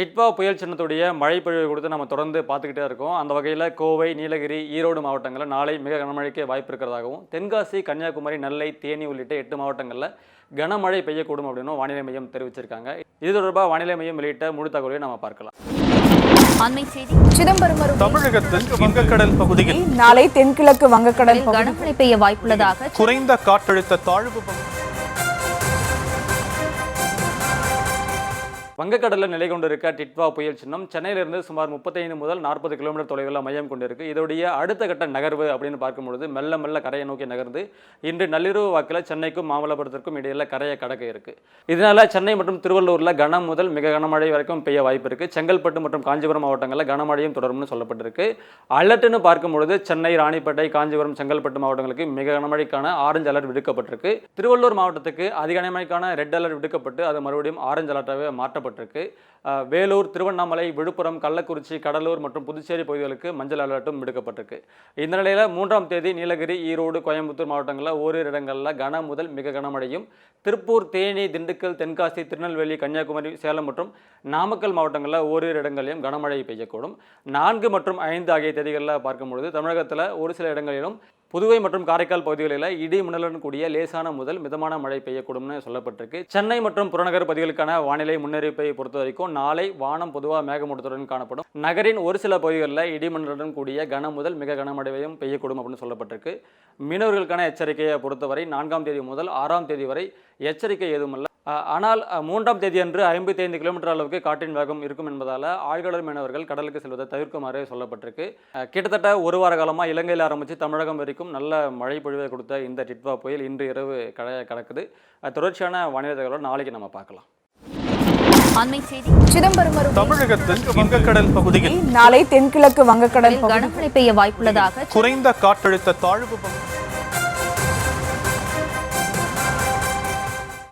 டிட்வா புயல் சின்னத்துடைய மழை பொழிவு கொடுத்து நம்ம தொடர்ந்து பார்த்துக்கிட்டே இருக்கோம். அந்த வகையில் கோவை, நீலகிரி, ஈரோடு மாவட்டங்களில் நாளை மிக கனமழைக்கு வாய்ப்பு இருக்கிறதாகவும், தென்காசி, கன்னியாகுமரி, நெல்லை, தேனி உள்ளிட்ட 8 மாவட்டங்களில் கனமழை பெய்யக்கூடும் அப்படின்னு வானிலை மையம் தெரிவிச்சிருக்காங்க. இது தொடர்பாக வானிலை மையம் வெளியிட்ட முழு தகவலை நம்ம பார்க்கலாம். அண்மை செய்தி. சிதம்பரம் தமிழகத்தில் வங்கக்கடல் பகுதியில் நாளை தென்கிழக்கு வங்கக்கடல் கனமழை பெய்ய வாய்ப்புள்ளதாக குறைந்த காற்றழுத்த தாழ்வு வங்கக்கடலில் நிலை கொண்டிருக்க டிட்வா புயல் சின்னம் சென்னையிலிருந்து சுமார் 35 முதல் 40 கிலோமீட்டர் தொலைவில் மையம் கொண்டிருக்கு. இதோடைய அடுத்த கட்ட நகர்வு அப்படின்னு பார்க்கும்பொழுது மெல்ல மெல்ல கரையை நோக்கி நகர்ந்து இன்று நள்ளிரவு வாக்கில் சென்னைக்கும் மாமல்லபுரத்திற்கும் இடையில் கரையை கடக்க இருக்கு. இதனால சென்னை மற்றும் திருவள்ளூரில் கனம் முதல் மிக கனமழை வரைக்கும் பெய்ய வாய்ப்பு இருக்கு. செங்கல்பட்டு மற்றும் காஞ்சிபுரம் மாவட்டங்களில் கனமழையும் தொடரும்னு சொல்லப்பட்டிருக்கு. அலர்ட்னு பார்க்கும்பொழுது சென்னை, ராணிப்பேட்டை, காஞ்சிபுரம், செங்கல்பட்டு மாவட்டங்களுக்கு மிக கனமழைக்கான ஆரஞ்சு அலர்ட் விடுக்கப்பட்டிருக்கு. திருவள்ளூர் மாவட்டத்துக்கு அதிக கனமழைக்கான ரெட் அலர்ட் விடுக்கப்பட்டு அது மறுபடியும் ஆரஞ்சு அலர்ட்டாகவே மாற்றப்பட்டிருக்கு. வேலூர், திருவண்ணாமலை, விழுப்புரம், கள்ளக்குறிச்சி, கடலூர் மற்றும் புதுச்சேரி பகுதிகளுக்கு மஞ்சள் அலர்ட்டும் விடுக்கப்பட்டிருக்கு. இந்த நிலையில் 3ஆம் தேதி நீலகிரி, ஈரோடு, கோயம்புத்தூர் மாவட்டங்களில் ஓரிரு இடங்களில் கன முதல் மிக கனமழையும், திருப்பூர், தேனி, திண்டுக்கல், தென்காசி, திருநெல்வேலி, கன்னியாகுமரி, சேலம் மற்றும் நாமக்கல் மாவட்டங்களில் ஓரிரு இடங்களிலும் கனமழை பெய்யக்கூடும். 4 மற்றும் 5 ஆகிய தேதிகளில் பார்க்கும்பொழுது தமிழகத்தில் ஒரு சில இடங்களிலும், புதுவை மற்றும் காரைக்கால் பகுதிகளில் இடி மின்னலுடன் கூடிய லேசான முதல் மிதமான மழை பெய்யக்கூடும்னு சொல்லப்பட்டிருக்கு. சென்னை மற்றும் புறநகர் பகுதிகளுக்கான வானிலை முன்னறிவிப்பை பொறுத்த வரைக்கும் நாளை வானம் பொதுவாக மேகமூட்டத்துடன் காணப்படும். நகரின் ஒரு சில பகுதிகளில் இடி மின்னலுடன் கூடிய கன முதல் மிக கனமழையும் பெய்யக்கூடும் அப்படின்னு சொல்லப்பட்டிருக்கு. மீனவர்களுக்கான எச்சரிக்கையை பொறுத்தவரை 4ஆம் தேதி முதல் 6ஆம் தேதி வரை எச்சரிக்கை எதுவுமில்லை. ஆனால் 3ஆம் தேதி அன்று 55 கிலோமீட்டர் அளவுக்கு காற்றின் வேகம் இருக்கும் என்பதால் ஆழ்கடல் மீனவர்கள் கடலுக்கு செல்வதை தவிர்க்குமாறு சொல்லப்பட்டிருக்கு. கிட்டத்தட்ட ஒரு வார காலமாக இலங்கையில் ஆரம்பித்து தமிழகம் வரைக்கும் நல்ல மழை பொழிவை கொடுத்த இந்த டிட்வா புயல் இன்று இரவு கடக்குது. தொடர்ச்சியான வானிலை தகவலை நாளைக்கு நம்ம பார்க்கலாம். அண்மை செய்தி. சிதம்பரம் தமிழகத்தில் வங்கக்கடல் பகுதியில் நாளை தென்கிழக்கு வங்கக்கடல் கனமழை பெய்ய வாய்ப்புள்ளதாக குறைந்த காற்றழுத்த தாழ்வு